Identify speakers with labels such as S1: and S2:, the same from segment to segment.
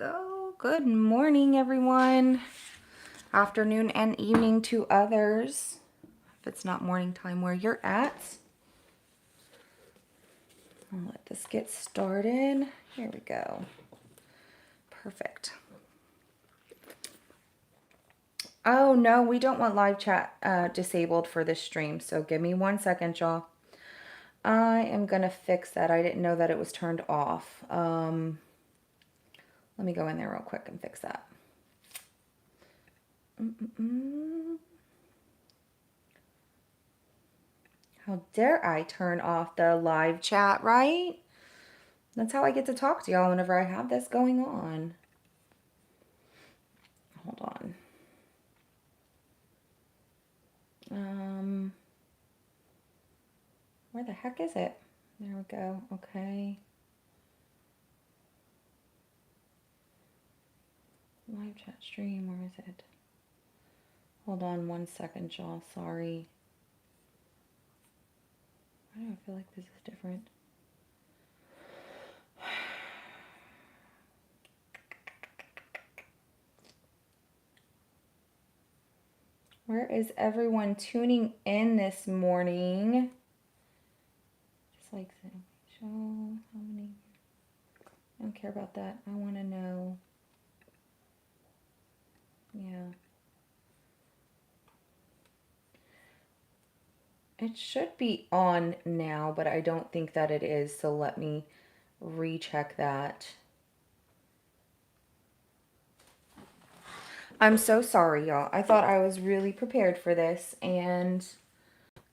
S1: go. Good morning, everyone. Afternoon and evening to others. If it's not morning time where you're at. I'll let this get started. Here we go. Perfect. Oh, no, we don't want live chat disabled for this stream. So give me 1 second, y'all. I am going to fix that. I didn't know that it was turned off. Let me go in there real quick and fix that. How dare I turn off the live chat, right? That's how I get to talk to y'all whenever I have this going on. Hold on. Where the heck is it? There we go. Okay. Live chat stream, where is it? Hold on 1 second, y'all. Sorry. Why do I feel like this is different? Where is everyone tuning in this morning? Just like show how many. I don't care about that. I want to know. Yeah. It should be on now, but I don't think that it is. So let me recheck that. I'm so sorry, y'all. I thought I was really prepared for this, and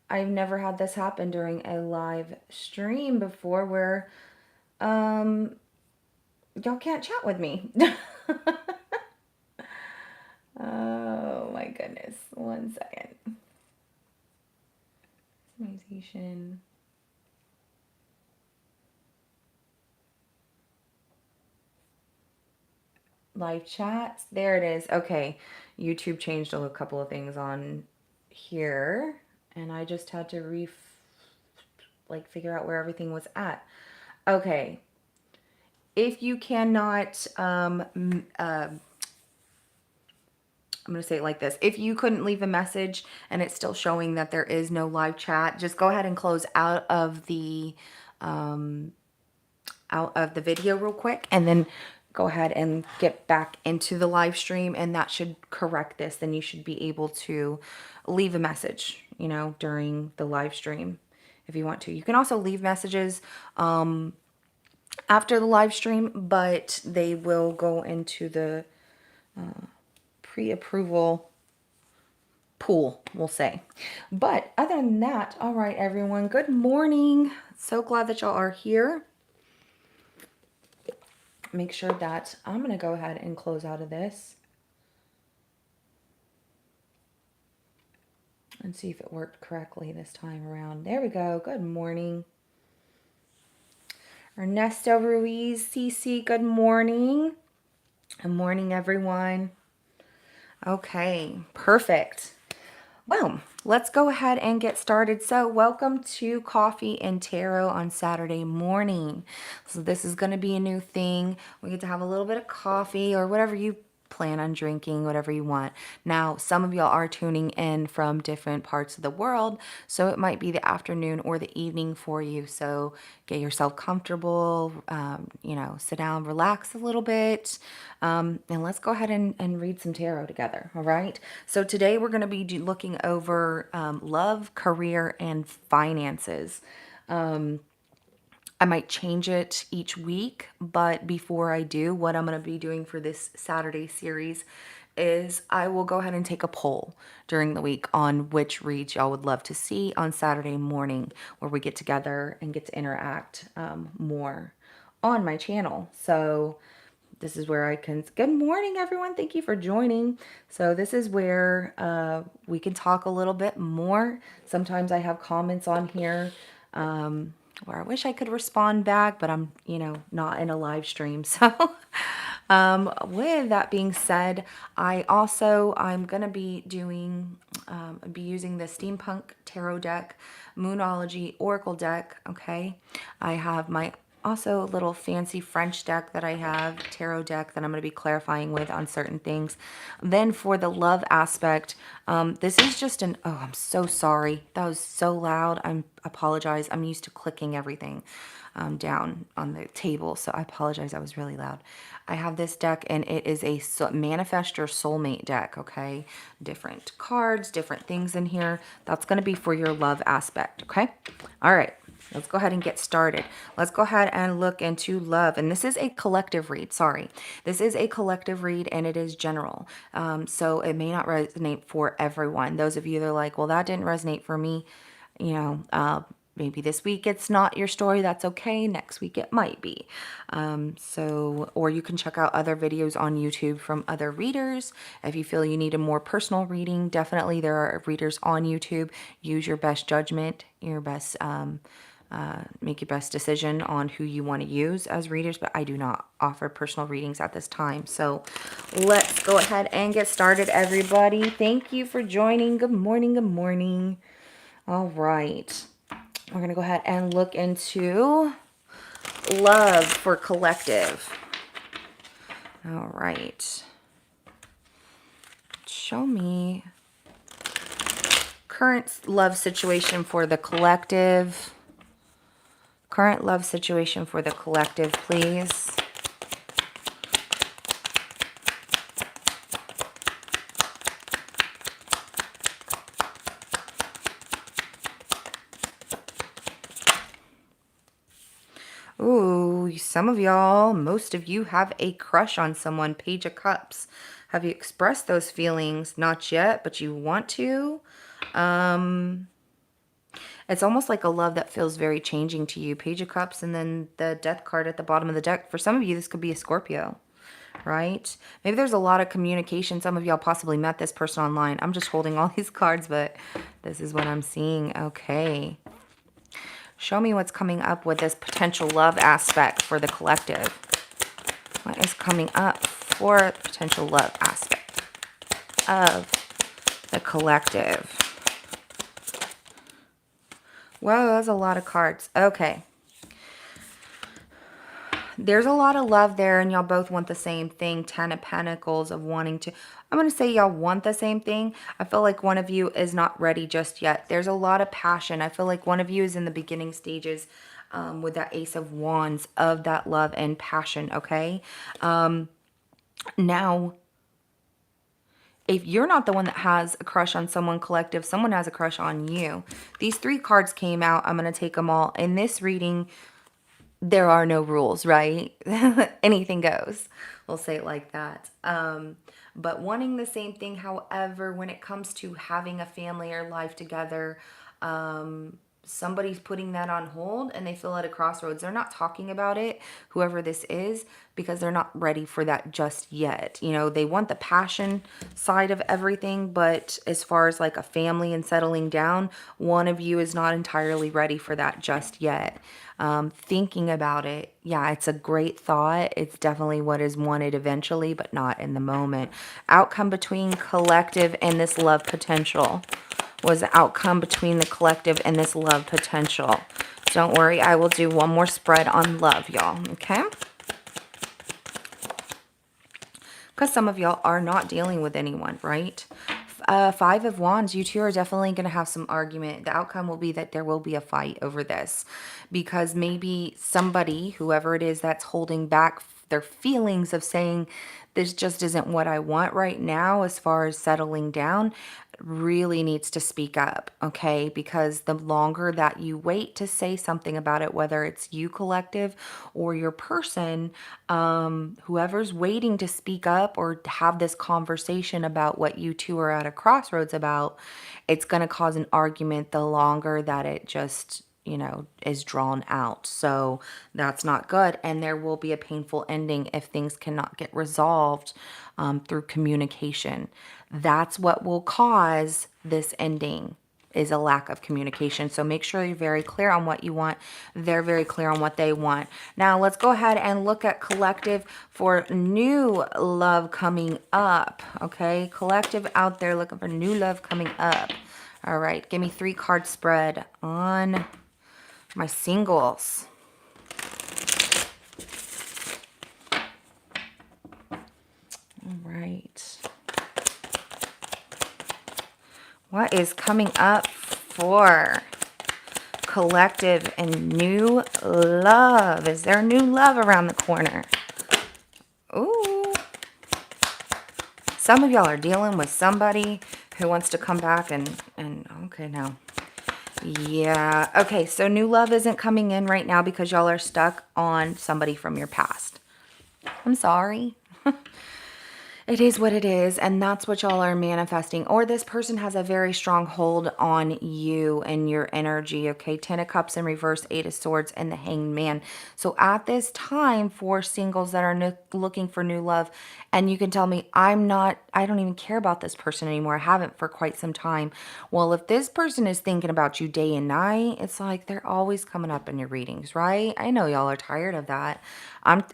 S1: I've never had this happen during a live stream before where y'all can't chat with me. Oh my goodness. 1 second. Customization. Live chats. There it is. Okay. YouTube changed a couple of things on here, and I just had to figure out where everything was at. Okay. If you cannot, I'm going to say it like this. If you couldn't leave a message and it's still showing that there is no live chat, just go ahead and close out of the video real quick, and then go ahead and get back into the live stream, and that should correct this. Then you should be able to leave a message, during the live stream if you want to. You can also leave messages after the live stream, but they will go into the pre-approval pool, we'll say. But other than that, all right, everyone, good morning. So glad that y'all are here. Make sure that I'm going to go ahead and close out of this and see if it worked correctly this time around. There we go. Good morning. Ernesto Ruiz, CC, good morning. Good morning, everyone. Okay, perfect. Well, let's go ahead and get started. So welcome to Coffee and Tarot on Saturday morning. So this is going to be a new thing. We get to have a little bit of coffee or whatever you plan on drinking, whatever you want. Now, some of y'all are tuning in from different parts of the world, so it might be the afternoon or the evening for you. So get yourself comfortable, sit down, relax a little bit, and let's go ahead and read some tarot together, all right? So today we're going to be looking over love, career, and finances. I might change it each week, but before I do, what I'm going to be doing for this Saturday series is I will go ahead and take a poll during the week on which reads y'all would love to see on Saturday morning, where we get together and get to interact more on my channel. So this is where I can, good morning everyone, thank you for joining. So this is where we can talk a little bit more. Sometimes I have comments on here where I wish I could respond back, but I'm, not in a live stream. So with that being said, I'm going to be using the Steampunk Tarot deck, Moonology Oracle deck, okay? I have my Also, a little fancy French deck that I have, tarot deck that I'm going to be clarifying with on certain things. Then for the love aspect, this is just an, oh, I'm so sorry. That was so loud. I apologize. I'm used to clicking everything down on the table, so I apologize. I was really loud. I have this deck, and it is a manifest your soulmate deck, okay? Different cards, different things in here. That's going to be for your love aspect, okay? All right. Let's go ahead and get started. Let's go ahead and look into love. And this is a collective read. Sorry. This is a collective read and it is general. So it may not resonate for everyone. Those of you that are like, well, that didn't resonate for me. You know, maybe this week it's not your story. That's okay. Next week it might be. Or you can check out other videos on YouTube from other readers. If you feel you need a more personal reading, definitely there are readers on YouTube. Use your best judgment, your best, make your best decision on who you want to use as readers, but I do not offer personal readings at this time. So let's go ahead and get started, everybody. Thank you for joining. Good morning. Good morning. All right. We're going to go ahead and look into love for collective. All right. Show me current love situation for the collective. Current love situation for the collective, please. Ooh, some of y'all, most of you have a crush on someone. Page of Cups. Have you expressed those feelings? Not yet, but you want to. It's almost like a love that feels very changing to you. Page of Cups and then the Death card at the bottom of the deck. For some of you, this could be a Scorpio, right? Maybe there's a lot of communication. Some of y'all possibly met this person online. I'm just holding all these cards, but this is what I'm seeing. Okay. Show me what's coming up with this potential love aspect for the collective. What is coming up for the potential love aspect of the collective? Whoa, that's a lot of cards. Okay. There's a lot of love there, and y'all both want the same thing. 10 of Pentacles of wanting to... I'm going to say y'all want the same thing. I feel like one of you is not ready just yet. There's a lot of passion. I feel like one of you is in the beginning stages with that Ace of Wands of that love and passion, okay? Now, if you're not the one that has a crush on someone collective, someone has a crush on you. These 3 cards came out. I'm going to take them all. In this reading, there are no rules, right? Anything goes. We'll say it like that. But wanting the same thing, however, when it comes to having a family or life together, somebody's putting that on hold and they feel at a crossroads. They're not talking about it, whoever this is, because they're not ready for that just yet. You know, they want the passion side of everything, but as far as like a family and settling down, one of you is not entirely ready for that just yet. Thinking about it, yeah, it's a great thought. It's definitely what is wanted eventually, but not in the moment. Outcome between collective and this love potential. Was the outcome between the collective and this love potential. Don't worry, I will do one more spread on love, y'all, okay? Because some of y'all are not dealing with anyone, right? 5 of Wands, you two are definitely going to have some argument. The outcome will be that there will be a fight over this. Because maybe somebody, whoever it is that's holding back their feelings of saying, this just isn't what I want right now as far as settling down, really needs to speak up, okay? Because the longer that you wait to say something about it, whether it's you collective or your person, whoever's waiting to speak up or have this conversation about what you two are at a crossroads about, it's going to cause an argument the longer that it just, you know, is drawn out. So that's not good. And there will be a painful ending if things cannot get resolved through communication. That's what will cause this ending, is a lack of communication. So make sure you're very clear on what you want. They're very clear on what they want. Now let's go ahead and look at collective for new love coming up. Okay, collective out there looking for new love coming up. All right, give me 3 card spread on my singles. What is coming up for collective and new love? Is there new love around the corner? Ooh. Some of y'all are dealing with somebody who wants to come back and okay, now. Yeah. Okay, so new love isn't coming in right now because y'all are stuck on somebody from your past. I'm sorry. It is what it is, and that's what y'all are manifesting. Or this person has a very strong hold on you and your energy, okay? 10 of Cups in reverse, 8 of Swords, and the Hanged Man. So at this time, for singles that are looking for new love, and you can tell me, I don't even care about this person anymore. I haven't for quite some time. Well, if this person is thinking about you day and night, it's like they're always coming up in your readings, right? I know y'all are tired of that.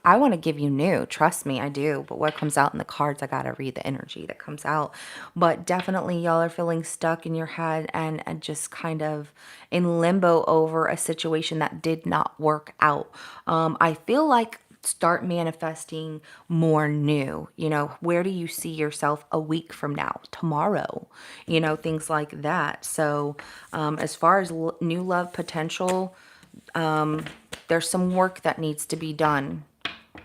S1: I want to give you new. Trust me, I do. But what comes out in the cards, I got to read the energy that comes out. But definitely y'all are feeling stuck in your head and just kind of in limbo over a situation that did not work out. I feel like start manifesting more new. You know, where do you see yourself a week from now, tomorrow? You know, things like that. So as far as new love potential, there's some work that needs to be done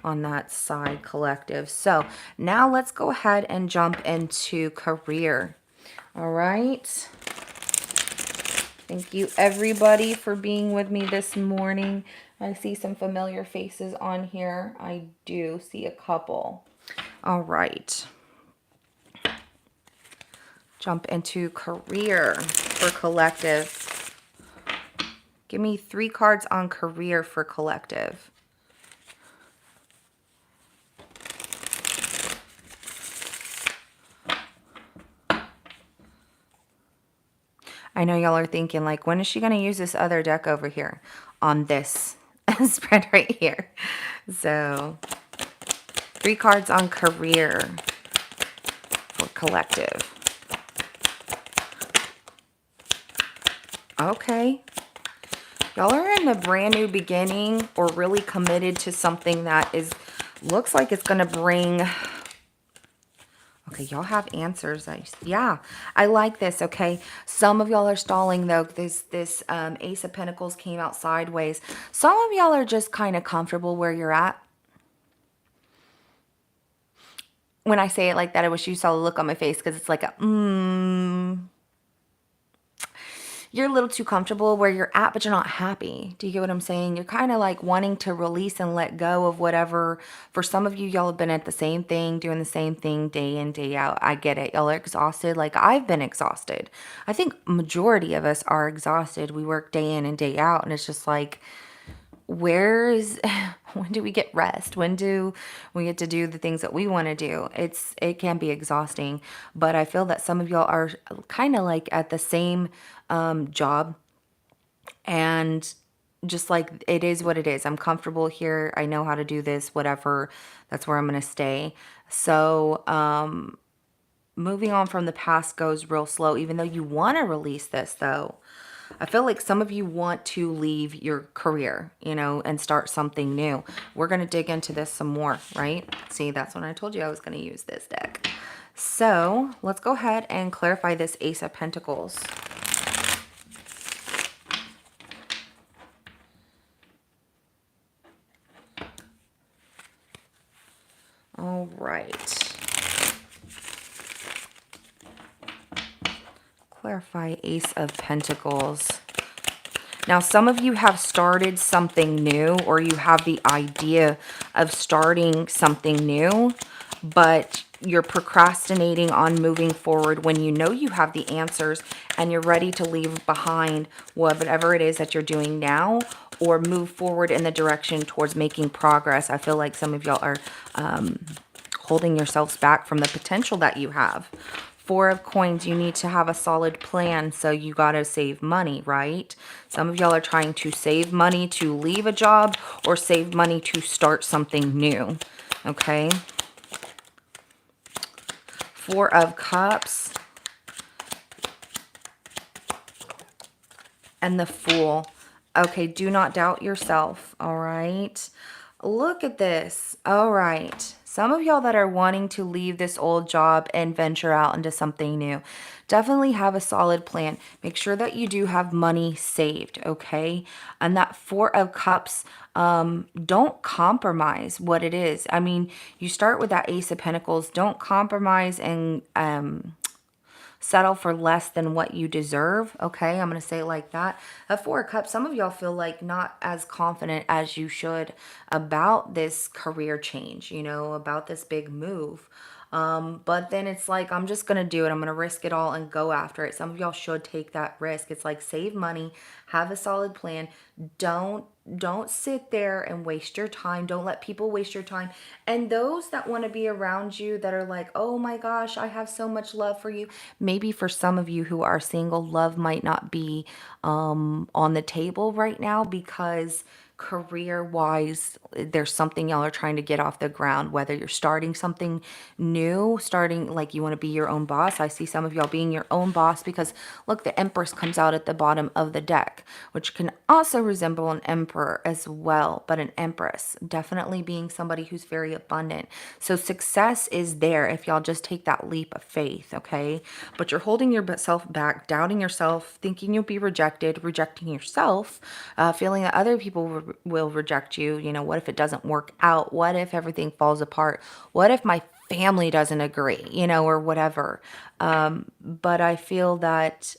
S1: on that side, collective. So now let's go ahead and jump into career. All right. Thank you everybody for being with me this morning. I see some familiar faces on here. I do see a couple. All right. Jump into career for collective. Give me 3 cards on career for collective. I know y'all are thinking, like, when is she going to use this other deck over here on this spread right here? So, 3 cards on career for collective. Okay. Y'all are in a brand new beginning or really committed to something that looks like it's going to bring... Okay, y'all have answers. Yeah, I like this, okay? Some of y'all are stalling, though. This Ace of Pentacles came out sideways. Some of y'all are just kind of comfortable where you're at. When I say it like that, I wish you saw the look on my face because it's like a, you're a little too comfortable where you're at, but you're not happy. Do you get what I'm saying? You're kind of like wanting to release and let go of whatever. For some of you, y'all have been at the same thing, doing the same thing day in, day out. I get it. Y'all are exhausted. Like I've been exhausted. I think majority of us are exhausted. We work day in and day out, and it's just like, when do we get rest? When do we get to do the things that we want to do? It can be exhausting, but I feel that some of y'all are kind of like at the same job, and just like, it is what it is. I'm comfortable here. I know how to do this, whatever. That's where I'm going to stay. So, moving on from the past goes real slow, even though you want to release this, though. I feel like some of you want to leave your career, you know, and start something new. We're going to dig into this some more, right? See, that's when I told you I was going to use this deck. So let's go ahead and clarify this Ace of Pentacles. All right. Clarify Ace of Pentacles. Now, some of you have started something new, or you have the idea of starting something new, but you're procrastinating on moving forward when you know you have the answers and you're ready to leave behind whatever it is that you're doing now or move forward in the direction towards making progress. I feel like some of y'all are holding yourselves back from the potential that you have. 4 of Coins, you need to have a solid plan, so you got to save money, right? Some of y'all are trying to save money to leave a job or save money to start something new, okay? 4 of Cups and the Fool. Okay, do not doubt yourself, all right? Look at this. All right. Some of y'all that are wanting to leave this old job and venture out into something new, definitely have a solid plan. Make sure that you do have money saved, okay? And that Four of Cups, don't compromise what it is. I mean, you start with that Ace of Pentacles. Don't compromise and settle for less than what you deserve. Okay, I'm going to say it like that. A Four of Cups, some of y'all feel like not as confident as you should about this career change, you know, about this big move. But then it's like, I'm just going to do it. I'm going to risk it all and go after it. Some of y'all should take that risk. It's like, save money, have a solid plan. Don't sit there and waste your time. Don't let people waste your time. And those that want to be around you that are like, oh my gosh, I have so much love for you. Maybe for some of you who are single, love might not be on the table right now because career wise there's something y'all are trying to get off the ground, whether you're starting something new, starting like you want to be your own boss. I see some of y'all being your own boss because look, the Empress comes out at the bottom of the deck, which can also resemble an emperor as well, but an Empress, definitely being somebody who's very abundant. So success is there if y'all just take that leap of faith, okay? But you're holding yourself back, doubting yourself, thinking you'll be rejected, rejecting yourself, feeling that other people will reject you. You know, what if it doesn't work out? What if everything falls apart? What if my family doesn't agree, you know, or whatever. But I feel that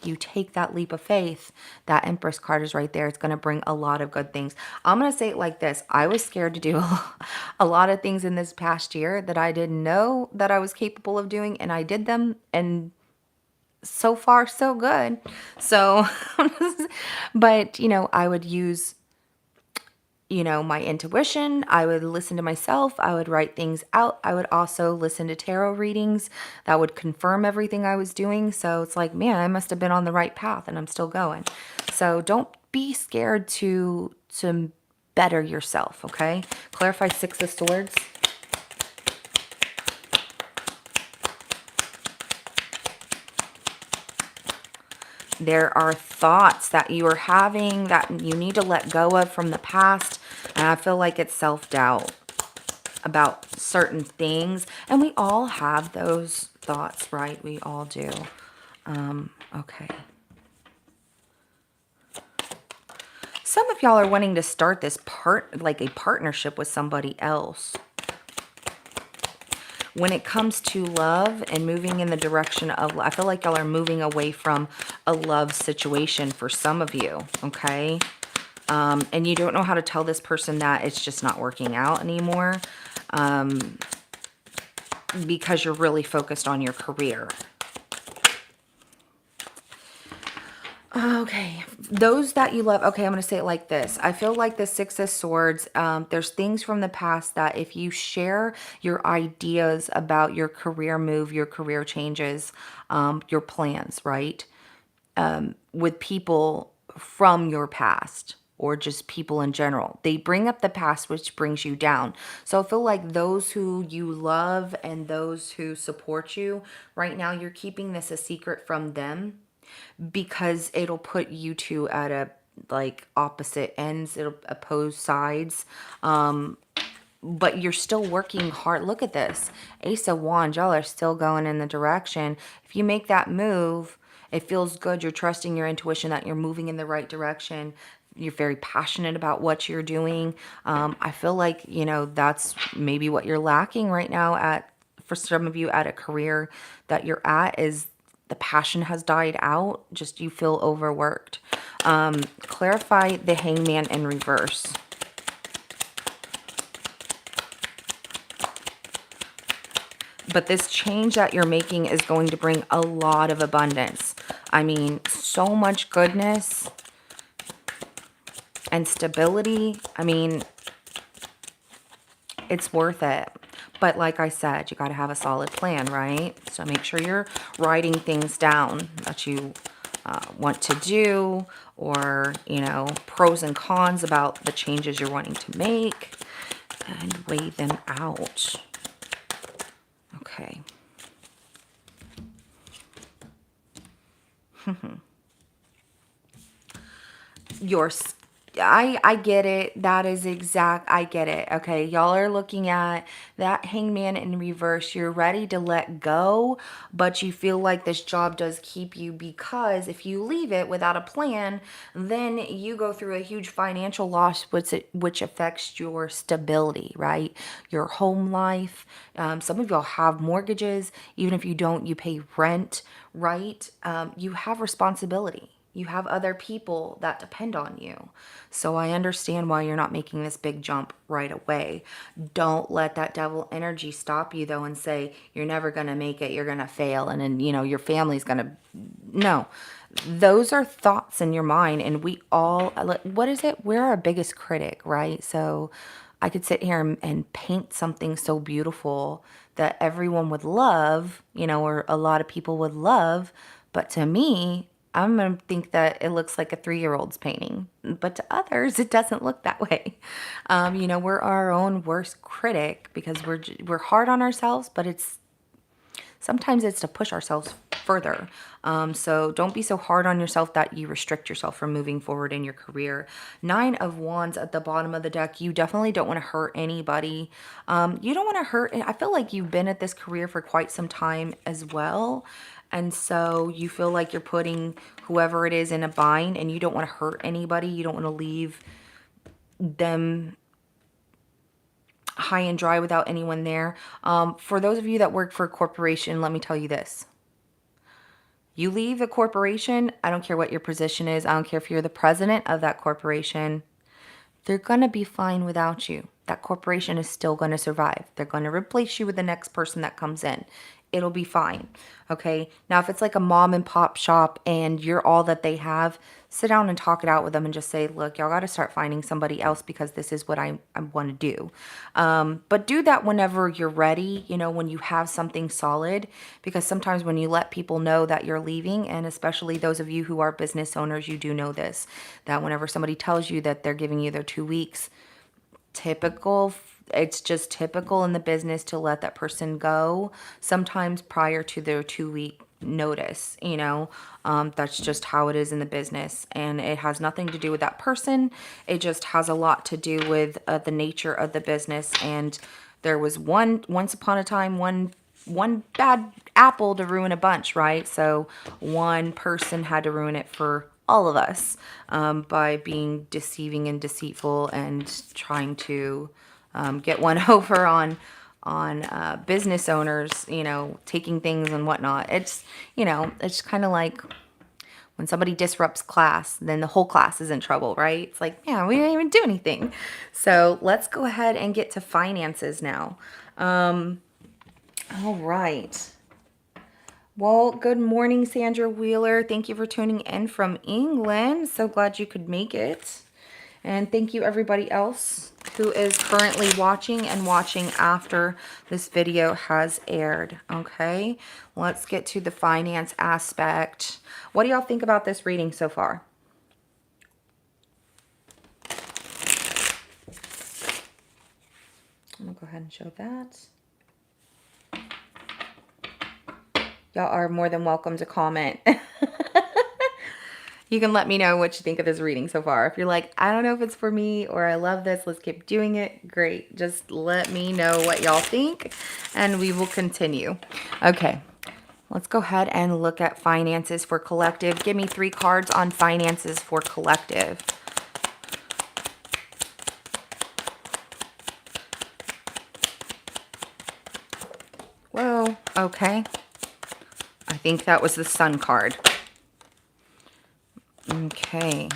S1: you take that leap of faith, that Empress card is right there. It's going to bring a lot of good things. I'm going to say it like this. I was scared to do a lot of things in this past year that I didn't know that I was capable of doing, and I did them, and so far so good. So but you know, I would use, you know, my intuition. I would listen to myself. I would write things out. I would also listen to tarot readings that would confirm everything I was doing. So it's like, man, I must have been on the right path and I'm still going. So don't be scared to better yourself, okay? Clarify Six of Swords. There are thoughts that you are having that you need to let go of from the past. And I feel like it's self-doubt about certain things. And we all have those thoughts, right? We all do. Okay. Some of y'all are wanting to start this like a partnership with somebody else. When it comes to love and moving in the direction of, I feel like y'all are moving away from a love situation for some of you, okay? And you don't know how to tell this person that it's just not working out anymore because you're really focused on your career. Okay, those that you love. Okay, I'm going to say it like this. I feel like the Six of Swords, there's things from the past that if you share your ideas about your career move, your career changes, your plans, right, with people from your past or just people in general, they bring up the past, which brings you down. So I feel like those who you love and those who support you right now, you're keeping this a secret from them, because it'll put you two at a like opposite ends. It'll oppose sides. But you're still working hard. Look at this. Ace of Wands. Y'all are still going in the direction. If you make that move, it feels good. You're trusting your intuition that you're moving in the right direction. You're very passionate about what you're doing. I feel like, you know, that's maybe what you're lacking right now for some of you at a career that you're at, is the passion has died out. Just you feel overworked. Clarify the Hangman in reverse. But this change that you're making is going to bring a lot of abundance. I mean, so much goodness and stability. I mean, it's worth it. But like I said, you got to have a solid plan, right? So make sure you're writing things down that you want to do, or, you know, pros and cons about the changes you're wanting to make, and weigh them out. Okay. I get it. That is exact. I get it. Okay. Y'all are looking at that hangman in reverse. You're ready to let go, but you feel like this job does keep you, because if you leave it without a plan, then you go through a huge financial loss, which affects your stability, right? Your home life. Some of y'all have mortgages. Even if you don't, you pay rent, right? You have responsibility. You have other people that depend on you. So I understand why you're not making this big jump right away. Don't let that devil energy stop you though and say you're never going to make it, you're going to fail, and then, your family's going to. No. Those are thoughts in your mind, and we all, what is it? We're our biggest critic, right? So I could sit here and paint something so beautiful that everyone would love, or a lot of people would love, but to me, I'm going to think that it looks like a 3-year-old's painting, but to others, it doesn't look that way. We're our own worst critic because we're hard on ourselves, but sometimes it's to push ourselves further. So don't be so hard on yourself that you restrict yourself from moving forward in your career. 9 of Wands at the bottom of the deck. You definitely don't want to hurt anybody. You don't want to hurt. I feel like you've been at this career for quite some time as well. And so you feel like you're putting whoever it is in a bind, and you don't want to hurt anybody. You don't want to leave them high and dry without anyone there. For those of you that work for a corporation, let me tell you this. You leave a corporation, I don't care what your position is. I don't care if you're the president of that corporation. They're going to be fine without you. That corporation is still going to survive. They're going to replace you with the next person that comes in. It'll be fine. Okay. Now, if it's like a mom and pop shop and you're all that they have, sit down and talk it out with them and just say, look, y'all got to start finding somebody else because this is what I want to do. But do that whenever you're ready, when you have something solid, because sometimes when you let people know that you're leaving, and especially those of you who are business owners, you do know this, that whenever somebody tells you that they're giving you their 2 weeks, it's just typical in the business to let that person go sometimes prior to their 2-week notice. That's just how it is in the business, and it has nothing to do with that person. It just has a lot to do with the nature of the business. And there was once upon a time one bad apple to ruin a bunch, right? So one person had to ruin it for all of us, by being deceiving and deceitful and trying to get one over on business owners, taking things and whatnot. It's kind of like when somebody disrupts class, then the whole class is in trouble, right? It's like, yeah, we didn't even do anything. So let's go ahead and get to finances now. All right. Well, good morning, Sandra Wheeler. Thank you for tuning in from England. So glad you could make it. And thank you everybody else who is currently watching and watching after this video has aired. Okay, let's get to the finance aspect. What do y'all think about this reading so far? I'm gonna go ahead and show that. Y'all are more than welcome to comment. You can let me know what you think of this reading so far. If you're like, I don't know if it's for me, or I love this, let's keep doing it, great. Just let me know what y'all think and we will continue. Okay, let's go ahead and look at finances for collective. Give me 3 cards on finances for collective. Whoa, okay. I think that was the Sun card. Okay.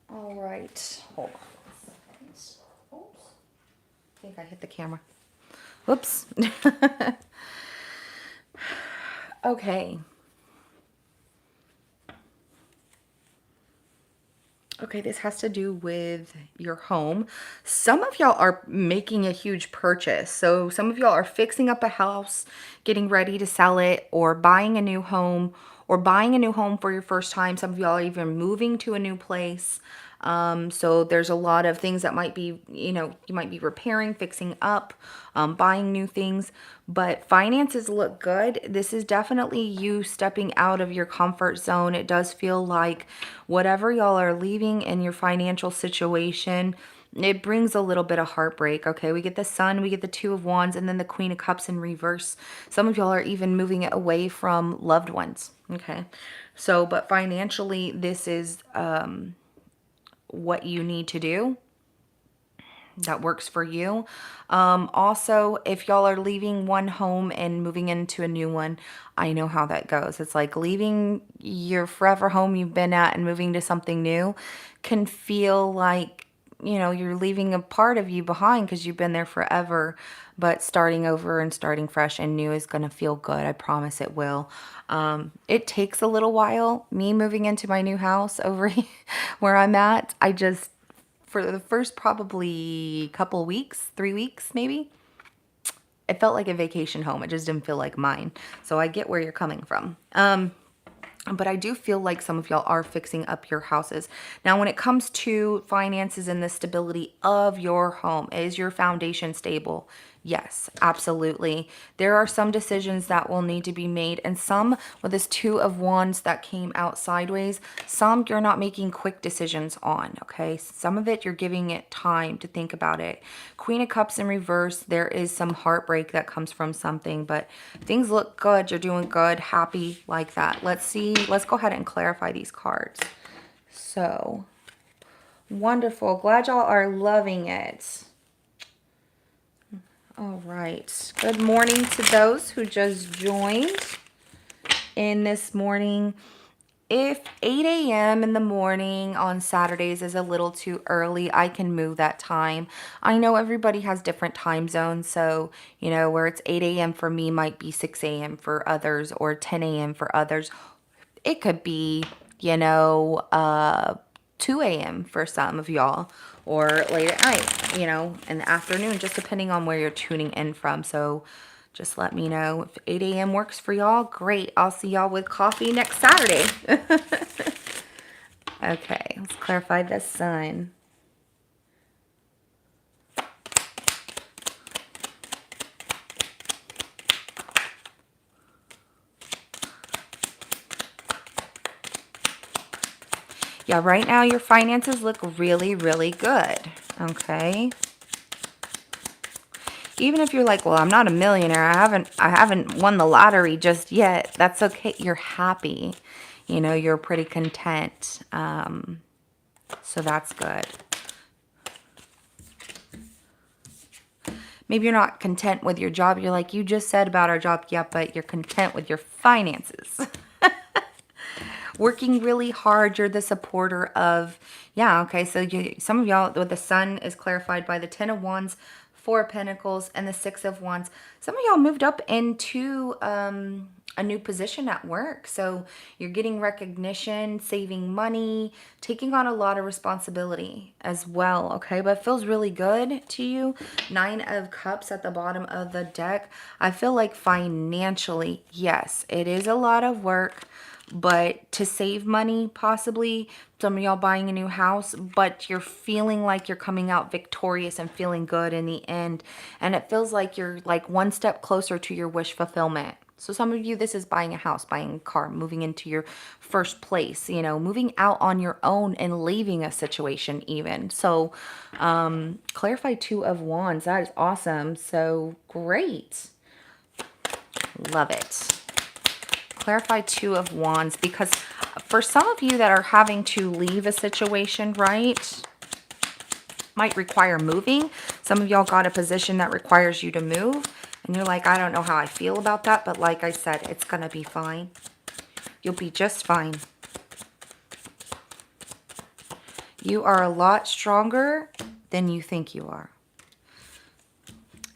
S1: All right. Hold on a second. Oops. I think I hit the camera. Whoops. Okay. Okay, this has to do with your home. Some of y'all are making a huge purchase. So some of y'all are fixing up a house, getting ready to sell it, or buying a new home, or buying a new home for your first time. Some of y'all are even moving to a new place. So there's a lot of things that might be, you know, you might be repairing, fixing up, buying new things, but finances look good. This is definitely you stepping out of your comfort zone. It does feel like whatever y'all are leaving in your financial situation, it brings a little bit of heartbreak. Okay, we get the Sun, we get the Two of Wands, and then the Queen of Cups in reverse. Some of y'all are even moving it away from loved ones. Okay, so but financially, this is what you need to do that works for you. Also, if y'all are leaving one home and moving into a new one, I know how that goes. It's like leaving your forever home you've been at and moving to something new can feel like, you know, you're leaving a part of you behind because you've been there forever. But starting over and starting fresh and new is going to feel good. I promise it will. It takes a little while. Me moving into my new house over here where I'm at, for the first probably couple weeks, 3 weeks maybe, it felt like a vacation home. It just didn't feel like mine. So I get where you're coming from. But I do feel like some of y'all are fixing up your houses. Now, when it comes to finances and the stability of your home, is your foundation stable? Yes, absolutely. There are some decisions that will need to be made, and some with this Two of Wands that came out sideways, some you're not making quick decisions on, okay? Some of it you're giving it time to think about it. Queen of Cups in reverse, there is some heartbreak that comes from something, but things look good. You're doing good, happy like that. Let's see. Let's go ahead and clarify these cards. So, wonderful. Glad y'all are loving it. All right. Good morning to those who just joined in this morning. If 8 a.m. in the morning on Saturdays is a little too early, I can move that time. I know everybody has different time zones, so, you know, where it's 8 a.m. for me might be 6 a.m. for others, or 10 a.m. for others. It could be, you know, 2 a.m. for some of y'all, or late at night, you know, in the afternoon, just depending on where you're tuning in from. So just let me know if 8 a.m. works for y'all. Great. I'll see y'all with coffee next Saturday. Okay, let's clarify the Sun. Yeah, right now your finances look really, really good. Okay. Even if you're like, well, I'm not a millionaire. I haven't won the lottery just yet. That's okay. You're happy. You know, you're pretty content. So that's good. Maybe you're not content with your job. You're like, you just said about our job. Yeah, but you're content with your finances. Working really hard. You're the supporter of, yeah, okay. So some of y'all, with the Sun is clarified by the Ten of Wands, Four of Pentacles, and the Six of Wands. Some of y'all moved up into a new position at work. So you're getting recognition, saving money, taking on a lot of responsibility as well, okay? But it feels really good to you. Nine of Cups at the bottom of the deck. I feel like financially, yes, it is a lot of work. But to save money, possibly, some of y'all buying a new house, but you're feeling like you're coming out victorious and feeling good in the end. And it feels like you're like one step closer to your wish fulfillment. So some of you, this is buying a house, buying a car, moving into your first place, you know, moving out on your own and leaving a situation even. So clarify Two of Wands. That is awesome. So great. Love it. Clarify Two of Wands, because for some of you that are having to leave a situation, right, might require moving. Some of y'all got a position that requires you to move, and you're like, I don't know how I feel about that, but like I said, it's going to be fine. You'll be just fine. You are a lot stronger than you think you are.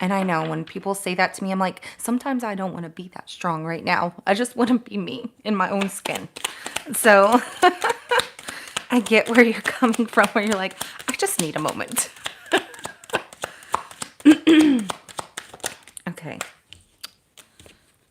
S1: And I know when people say that to me, I'm like, sometimes I don't want to be that strong right now. I just want to be me in my own skin. So I get where you're coming from, where you're like, I just need a moment. Okay.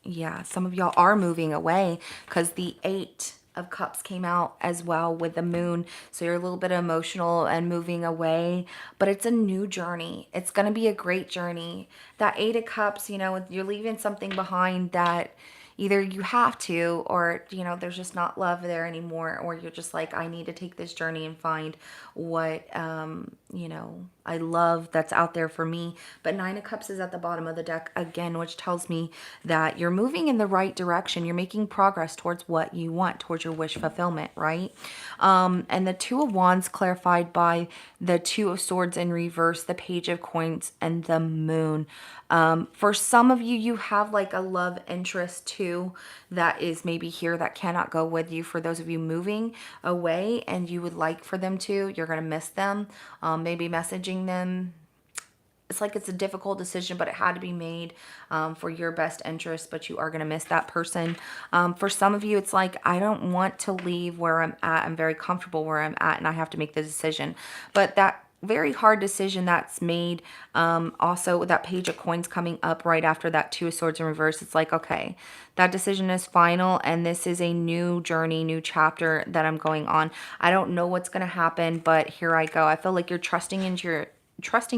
S1: Yeah, some of y'all are moving away because the 8 of Cups came out as well with the moon. So you're a little bit emotional and moving away, but it's a new journey. It's going to be a great journey. That 8 of Cups, you know, you're leaving something behind that either you have to, or, you know, there's just not love there anymore, or you're just like, I need to take this journey and find what, you know, I love that's out there for me. But 9 of Cups is at the bottom of the deck again, which tells me that you're moving in the right direction. You're making progress towards what you want, towards your wish fulfillment, right? And the 2 of Wands clarified by the 2 of Swords in reverse, the Page of Coins, and the Moon. For some of you, you have like a love interest too that is maybe here that cannot go with you. For those of you moving away and you would like for them to, you're going to miss them. Maybe messaging them. It's like it's a difficult decision, but it had to be made for your best interest, but you are going to miss that person. For some of you, it's like, I don't want to leave where I'm at. I'm very comfortable where I'm at, and I have to make the decision. But that very hard decision that's made, also with that Page of Coins coming up right after that 2 of Swords in reverse, it's like, okay, that decision is final, and this is a new journey, new chapter that I'm going on. I don't know what's going to happen, but here I go. I feel like you're trusting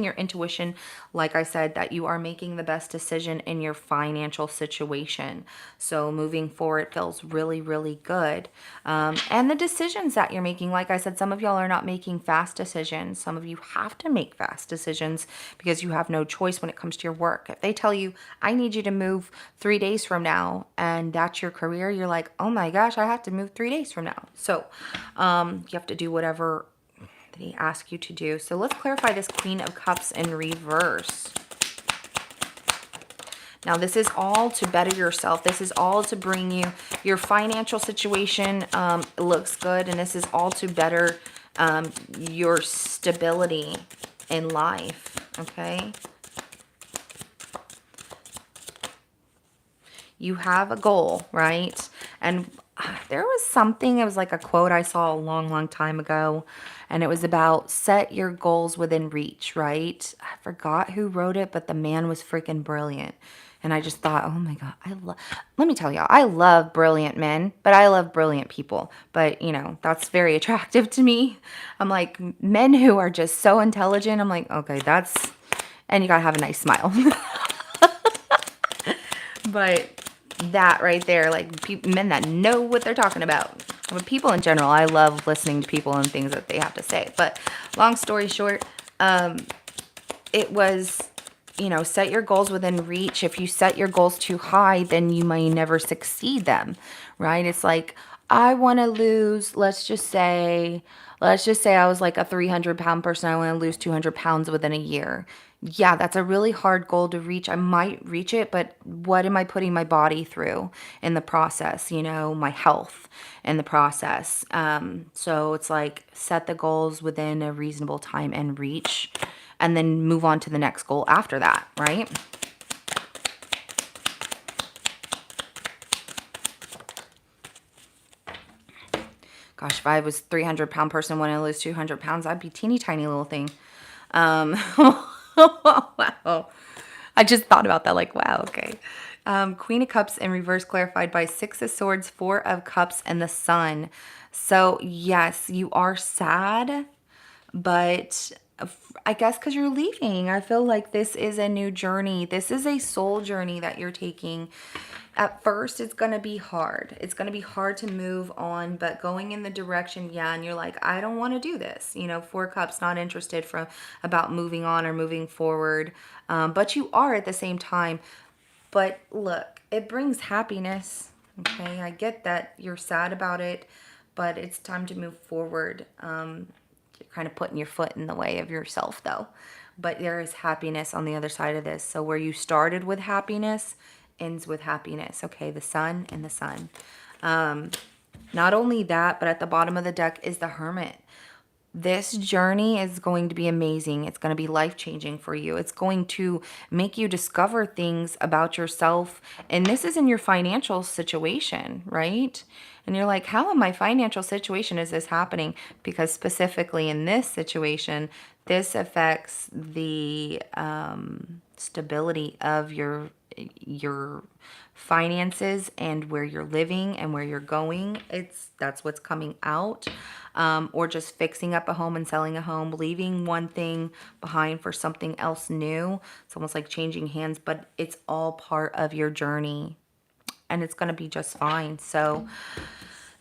S1: your intuition, like I said, that you are making the best decision in your financial situation. So moving forward feels really, really good. And the decisions that you're making, like I said, some of y'all are not making fast decisions. Some of you have to make fast decisions because you have no choice when it comes to your work. If they tell you, I need you to move 3 days from now, and that's your career, you're like, oh my gosh, I have to move 3 days from now. So you have to do whatever they ask you to do. So let's clarify this Queen of Cups in reverse. Now, this is all to better yourself. This is all to bring you your financial situation looks good, and this is all to better your stability in life, okay? You have a goal, right? And there was something, it was like a quote I saw a long, long time ago, and it was about set your goals within reach, right? I forgot who wrote it, but the man was freaking brilliant. And I just thought, oh my God, let me tell y'all, I love brilliant men, but I love brilliant people. But, you know, that's very attractive to me. I'm like, men who are just so intelligent, I'm like, okay, and you gotta have a nice smile. But that right there, like men that know what they're talking about. But people in general, I love listening to people and things that they have to say. But long story short, it was, you know, set your goals within reach. If you set your goals too high, then you may never succeed them, right? It's like, I want to lose, let's just say I was like a 300-pound person. I want to lose 200 pounds within a year. Yeah, that's a really hard goal to reach. I might reach it, but what am I putting my body through in the process? You know, my health in the process. So it's like set the goals within a reasonable time and reach, and then move on to the next goal after that, right? Gosh, if I was 300-pound person wanting to lose 200 pounds, I'd be teeny tiny little thing. Wow. I just thought about that like, wow, okay. Queen of Cups in reverse clarified by 6 of Swords, 4 of Cups, and the Sun. So yes, you are sad, but I guess because you're leaving. I feel like this is a new journey. This is a soul journey that you're taking. At first, it's going to be hard. It's going to be hard to move on, but going in the direction, yeah, and you're like, I don't want to do this. You know, 4 Cups, not interested about moving on or moving forward. But you are at the same time. But look, it brings happiness. Okay, I get that you're sad about it, but it's time to move forward. You're kind of putting your foot in the way of yourself, though. But there is happiness on the other side of this. So where you started with happiness ends with happiness. Okay, the Sun and the Sun. Not only that, but at the bottom of the deck is the Hermit. This journey is going to be amazing. It's going to be life-changing for you. It's going to make you discover things about yourself. And this is in your financial situation, right? And you're like, how in my financial situation is this happening? Because specifically in this situation, this affects the stability of your your finances and where you're living and where you're going. That's what's coming out. Or just fixing up a home and selling a home, leaving one thing behind for something else new. It's almost like changing hands, but it's all part of your journey and it's going to be just fine. So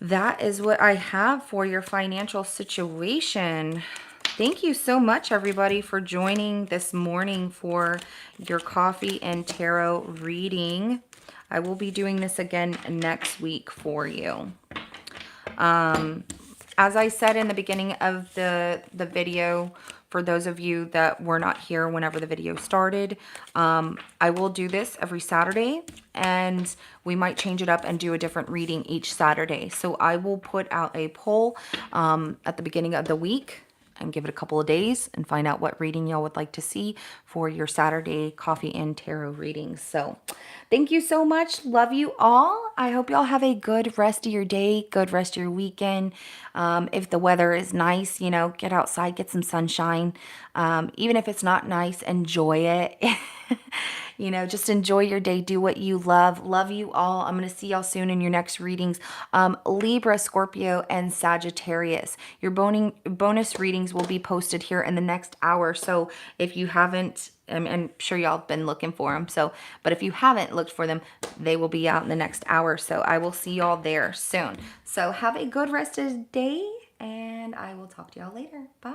S1: that is what I have for your financial situation. Thank you so much, everybody, for joining this morning for your coffee and tarot reading. I will be doing this again next week for you. As I said in the beginning of the video, for those of you that were not here whenever the video started, I will do this every Saturday, and we might change it up and do a different reading each Saturday. So I will put out a poll at the beginning of the week and give it a couple of days and find out what reading y'all would like to see for your Saturday coffee and tarot readings. So thank you so much. Love you all. I hope y'all have a good rest of your day, good rest of your weekend. If the weather is nice, you know, get outside, get some sunshine. Even if it's not nice, enjoy it. You know, just enjoy your day. Do what you love. Love you all. I'm going to see y'all soon in your next readings. Libra, Scorpio, and Sagittarius. Your bonus readings will be posted here in the next hour. So if you haven't, I'm sure y'all have been looking for them. So, but if you haven't looked for them, they will be out in the next hour. So I will see y'all there soon. So have a good rest of the day, and I will talk to y'all later. Bye.